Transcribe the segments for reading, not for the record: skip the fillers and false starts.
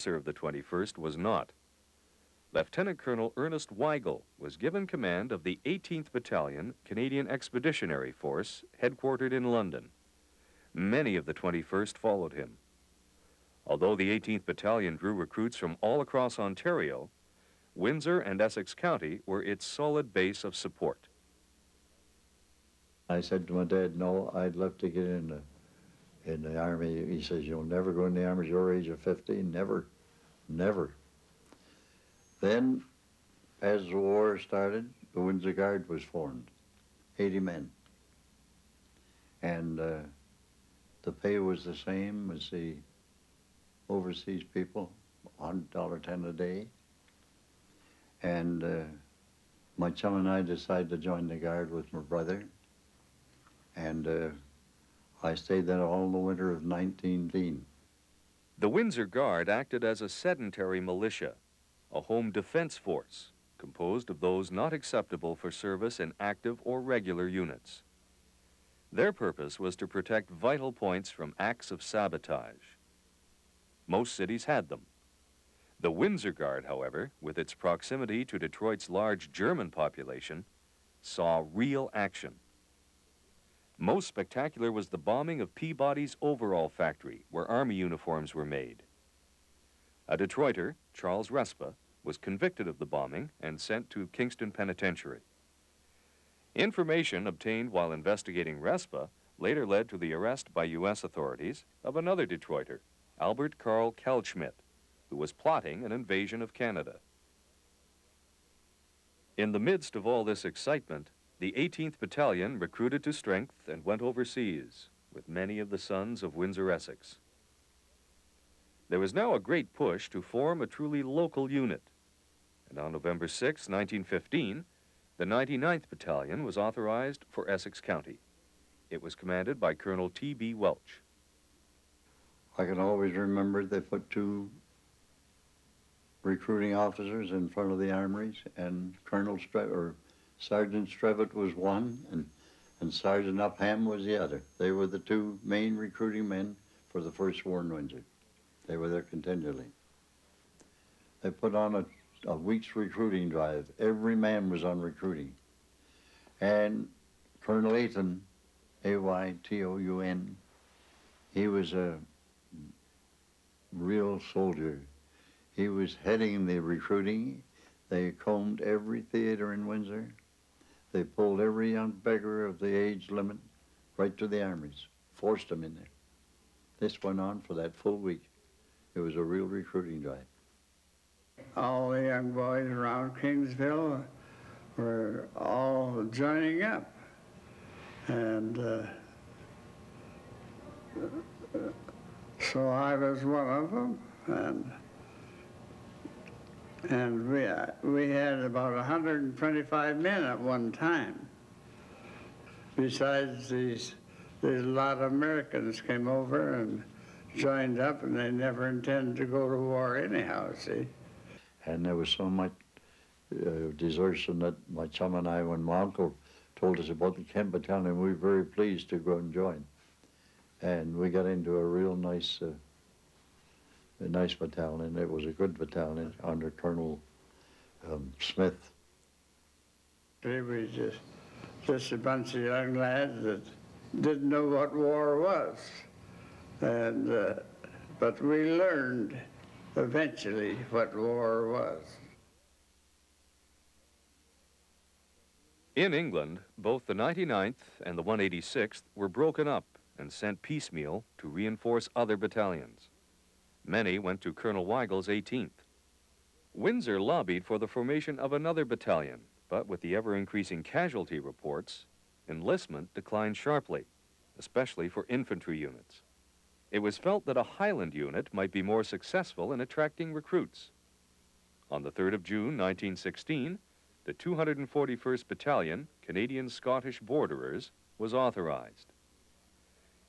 officer of the 21st was not. Lieutenant Colonel Ernest Weigel was given command of the 18th Battalion, Canadian Expeditionary Force, headquartered in London. Many of the 21st followed him. Although the 18th Battalion drew recruits from all across Ontario, Windsor and Essex County were its solid base of support. I said to my dad, no, I'd love to get in the Army. He says, you'll never go in the Army at your age of 15, never, never. Then, as the war started, the Windsor Guard was formed, 80 men. And the pay was the same as the overseas people, $110 a day. And my chum and I decided to join the Guard with my brother. And I stayed there all the winter of 1910. The Windsor Guard acted as a sedentary militia, a home defense force composed of those not acceptable for service in active or regular units. Their purpose was to protect vital points from acts of sabotage. Most cities had them. The Windsor Guard, however, with its proximity to Detroit's large German population, saw real action. Most spectacular was the bombing of Peabody's overall factory, where Army uniforms were made. A Detroiter, Charles Respa, was convicted of the bombing and sent to Kingston Penitentiary. Information obtained while investigating Respa later led to the arrest by U.S. authorities of another Detroiter, Albert Carl Kalschmidt, who was plotting an invasion of Canada. In the midst of all this excitement, the 18th Battalion recruited to strength and went overseas with many of the sons of Windsor-Essex. There was now a great push to form a truly local unit, and on November 6, 1915, the 99th Battalion was authorized for Essex County. It was commanded by Colonel T.B. Welch. I can always remember they put two recruiting officers in front of the armories, and Sergeant Strevitt was one, and Sergeant Upham was the other. They were the two main recruiting men for the First War in Windsor. They were there continually. They put on a week's recruiting drive. Every man was on recruiting. And Colonel Ayton, A-Y-T-O-U-N, he was a real soldier. He was heading the recruiting. They combed every theater in Windsor. They pulled every young beggar of the age limit right to the armories, forced them in there. This went on for that full week. It was a real recruiting drive. All the young boys around Kingsville were all joining up. And so I was one of them. And we had about 125 men at one time. Besides these a lot of Americans came over and joined up, and they never intended to go to war anyhow, see. And there was so much desertion that my chum and I, when my uncle told us about the Kent Battalion, we were very pleased to go and join. And we got into a real nice battalion. It was a good battalion under Colonel Smith. We were just a bunch of young lads that didn't know what war was. And, but we learned eventually what war was. In England, both the 99th and the 186th were broken up and sent piecemeal to reinforce other battalions. Many went to Colonel Weigel's 18th. Windsor lobbied for the formation of another battalion, but with the ever-increasing casualty reports, enlistment declined sharply, especially for infantry units. It was felt that a Highland unit might be more successful in attracting recruits. On the 3rd of June, 1916, the 241st Battalion, Canadian Scottish Borderers, was authorized.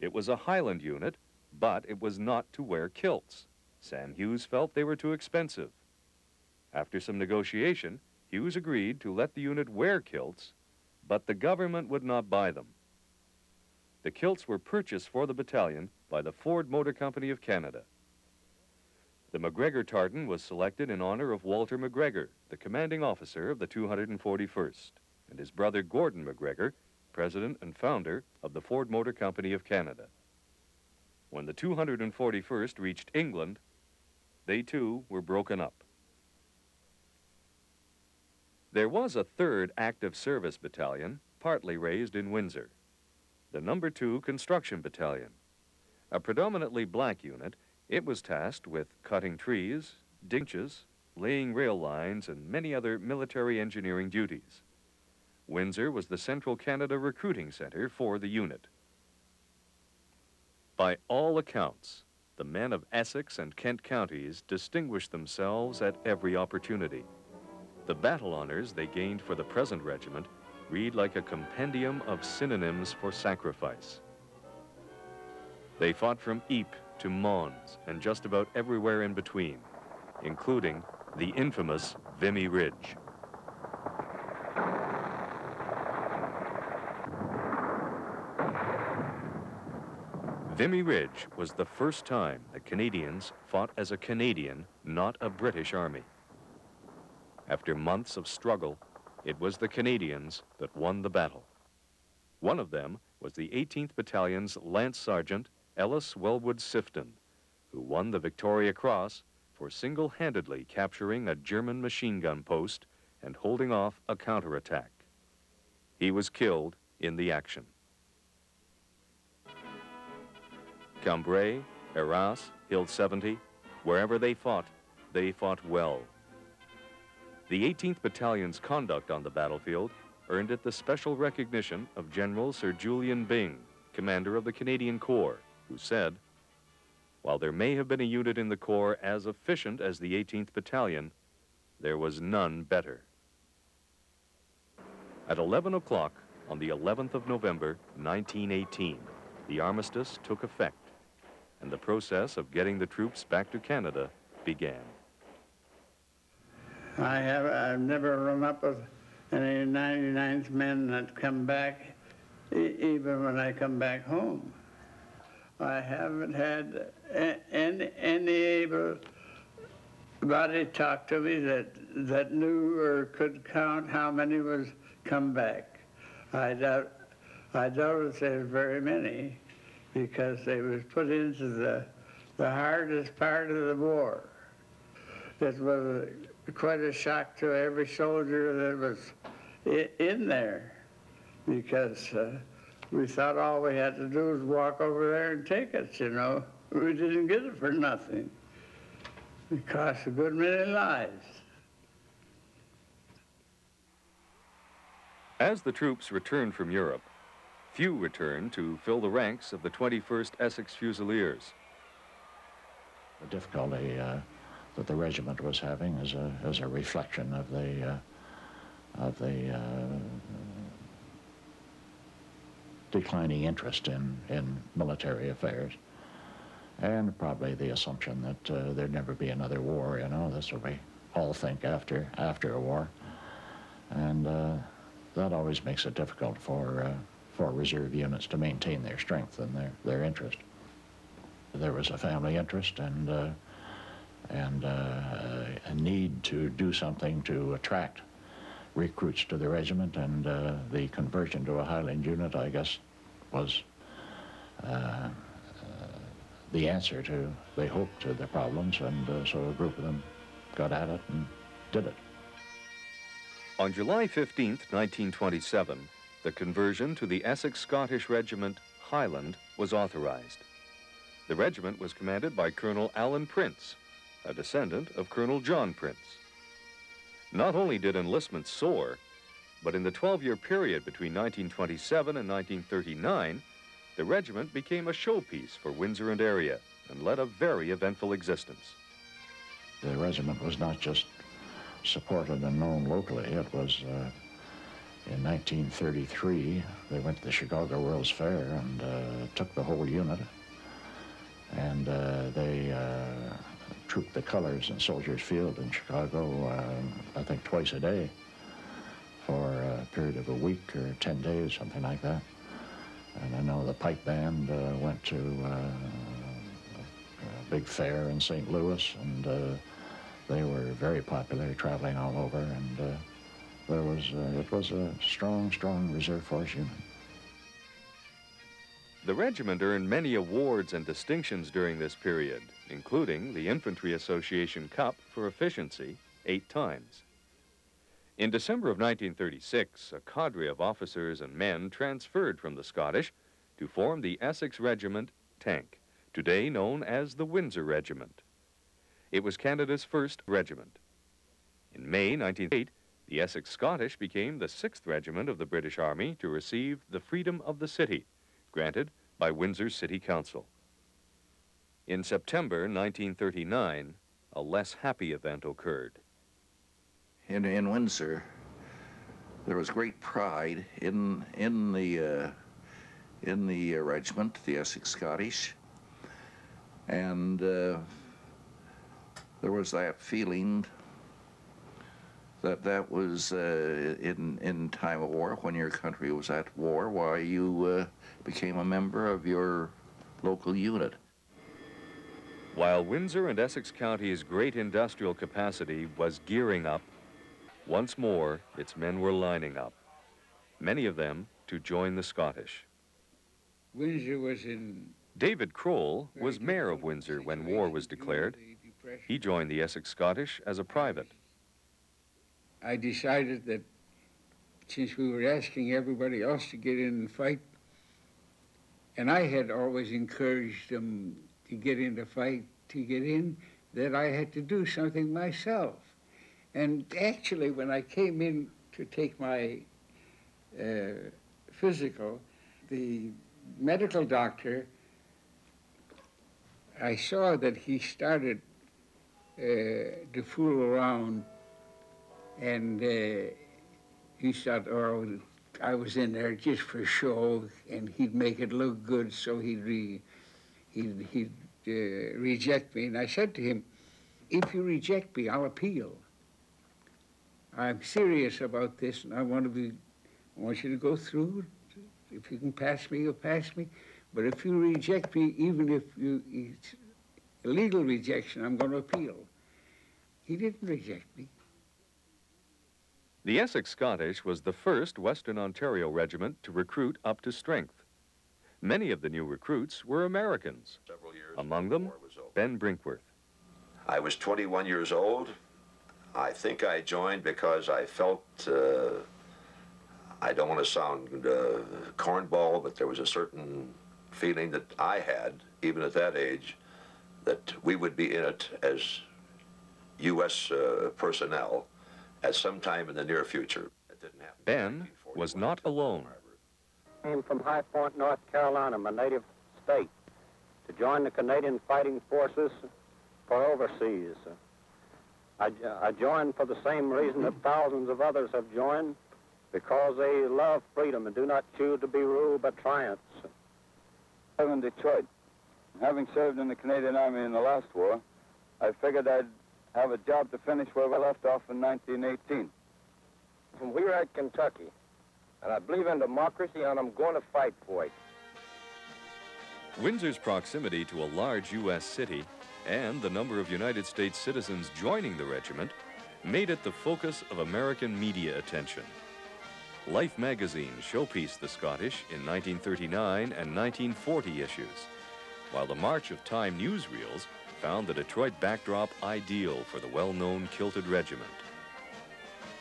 It was a Highland unit, but it was not to wear kilts. Sam Hughes felt they were too expensive. After some negotiation, Hughes agreed to let the unit wear kilts, but the government would not buy them. The kilts were purchased for the battalion by the Ford Motor Company of Canada. The McGregor tartan was selected in honor of Walter McGregor, the commanding officer of the 241st, and his brother Gordon McGregor, president and founder of the Ford Motor Company of Canada. When the 241st reached England, they too were broken up. There was a third active service battalion, partly raised in Windsor, the No. 2 Construction Battalion. A predominantly black unit, it was tasked with cutting trees, ditches, laying rail lines, and many other military engineering duties. Windsor was the Central Canada recruiting center for the unit. By all accounts, the men of Essex and Kent counties distinguished themselves at every opportunity. The battle honors they gained for the present regiment read like a compendium of synonyms for sacrifice. They fought from Ypres to Mons and just about everywhere in between, including the infamous Vimy Ridge. Vimy Ridge was the first time that Canadians fought as a Canadian, not a British army. After months of struggle, it was the Canadians that won the battle. One of them was the 18th Battalion's Lance Sergeant Ellis Wellwood Sifton, who won the Victoria Cross for single-handedly capturing a German machine gun post and holding off a counterattack. He was killed in the action. Cambrai, Arras, Hill 70, wherever they fought well. The 18th Battalion's conduct on the battlefield earned it the special recognition of General Sir Julian Byng, commander of the Canadian Corps, who said, "While there may have been a unit in the Corps as efficient as the 18th Battalion, there was none better." At 11 o'clock on the 11th of November, 1918, the armistice took effect, and the process of getting the troops back to Canada began. I've never run up with any 99th men that come back, even when I come back home. I haven't had any able body talk to me that knew or could count how many was come back. I doubt if there's very many, because they was put into the hardest part of the war. It was quite a shock to every soldier that was in there, because we thought all we had to do was walk over there and take it, you know. We didn't get it for nothing. It cost a good many lives. As the troops returned from Europe, few returned to fill the ranks of the 21st Essex Fusiliers. The difficulty that the regiment was having is a reflection of the declining interest in military affairs, and probably the assumption that there'd never be another war. You know, that's what we all think after a war, and that always makes it difficult for reserve units to maintain their strength and their interest. There was a family interest and a need to do something to attract recruits to the regiment, and the conversion to a Highland unit, I guess, was the answer to, they hoped, to the problems, and so a group of them got at it and did it. On July 15th, 1927, the conversion to the Essex Scottish Regiment Highland was authorized. The regiment was commanded by Colonel Alan Prince, a descendant of Colonel John Prince. Not only did enlistment soar, but in the 12-year period between 1927 and 1939, the regiment became a showpiece for Windsor and area and led a very eventful existence. The regiment was not just supported and known locally. It was, in 1933, they went to the Chicago World's Fair and took the whole unit, and they trooped the colors in Soldiers Field in Chicago, I think twice a day for a period of a week or 10 days, something like that. And I know the pipe band went to big fair in St. Louis, and they were very popular, traveling all over, and it was a strong, strong reserve force unit. The regiment earned many awards and distinctions during this period, including the Infantry Association Cup for efficiency 8 times. In December of 1936, a cadre of officers and men transferred from the Scottish to form the Essex Regiment Tank, today known as the Windsor Regiment. It was Canada's first regiment. In May 1908, the Essex Scottish became the 6th Regiment of the British Army to receive the Freedom of the City, granted by Windsor City Council. In September 1939, a less happy event occurred. In Windsor, there was great pride in the regiment, the Essex Scottish, and there was that feeling that was in time of war, when your country was at war, why you became a member of your local unit. While Windsor and Essex County's great industrial capacity was gearing up, once more its men were lining up, many of them to join the Scottish. Windsor was in... David Kroll was mayor of Windsor when war was declared. He joined the Essex Scottish as a private. I decided that since we were asking everybody else to get in and fight, and I had always encouraged them to get in the fight, that I had to do something myself. And actually, when I came in to take my physical, the medical doctor, I saw that he started to fool around, and he thought, oh, I was in there just for show, and he'd make it look good, so he'd reject me. And I said to him, if you reject me, I'll appeal. I'm serious about this, and I want you to go through. If you can pass me, you'll pass me. But if you reject me, even if it's illegal rejection, I'm going to appeal. He didn't reject me. The Essex Scottish was the first Western Ontario regiment to recruit up to strength. Many of the new recruits were Americans, among them Ben Brinkworth. I was 21 years old. I think I joined because I felt, I don't want to sound cornball, but there was a certain feeling that I had, even at that age, that we would be in it as U.S. personnel at some time in the near future. It didn't happen. Ben was not alone. I came from High Point, North Carolina, my native state, to join the Canadian Fighting Forces for overseas. I joined for the same reason that thousands of others have joined, because they love freedom and do not choose to be ruled by tyrants. I live in Detroit. Having served in the Canadian Army in the last war, I figured I'd have a job to finish where we left off in 1918. We're at Kentucky, and I believe in democracy, and I'm going to fight for it. Windsor's proximity to a large U.S. city and the number of United States citizens joining the regiment made it the focus of American media attention. Life magazine showpieced the Scottish in 1939 and 1940 issues, while the March of Time newsreels found the Detroit backdrop ideal for the well-known kilted regiment.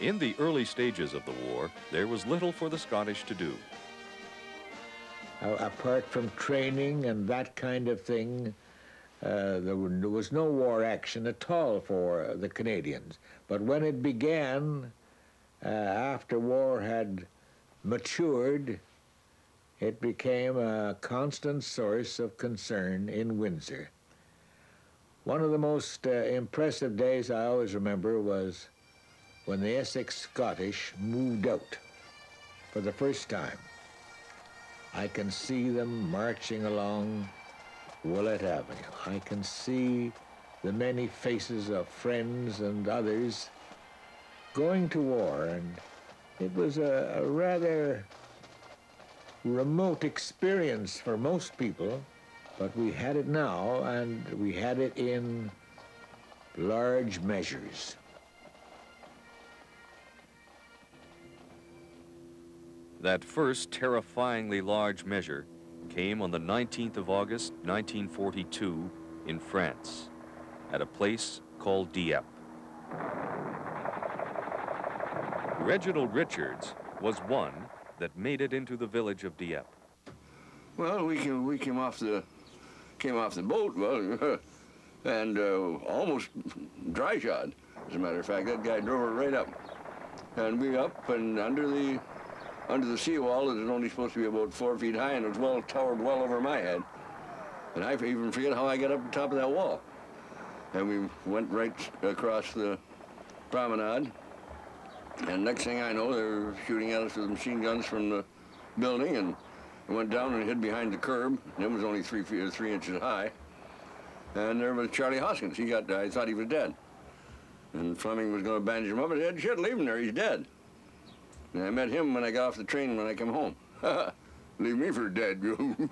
In the early stages of the war, there was little for the Scottish to do. Apart from training and that kind of thing, there was no war action at all for the Canadians. But when it began, after war had matured, it became a constant source of concern in Windsor. One of the most impressive days I always remember was when the Essex Scottish moved out for the first time. I can see them marching along Willett Avenue. I can see the many faces of friends and others going to war, and it was a rather remote experience for most people, But we had it now, and we had it in large measures. That first terrifyingly large measure came on the 19th of August, 1942, in France, at a place called Dieppe. Reginald Richards was one that made it into the village of Dieppe. Well, we came off the boat, well, and almost dry shod. As a matter of fact, that guy drove her right up, and we up and under the seawall that is only supposed to be about 4 feet high, and it was towered well over my head. And I even forget how I got up on top of that wall. And we went right across the promenade, and next thing I know, they were shooting at us with machine guns from the building, and I went down and hid behind the curb, and it was only 3 feet or 3 inches high. And there was Charlie Hoskins. I thought he was dead. And Fleming was going to bandage him up. I said, shit, leave him there, he's dead. And I met him when I got off the train when I came home. Leave me for dead, you.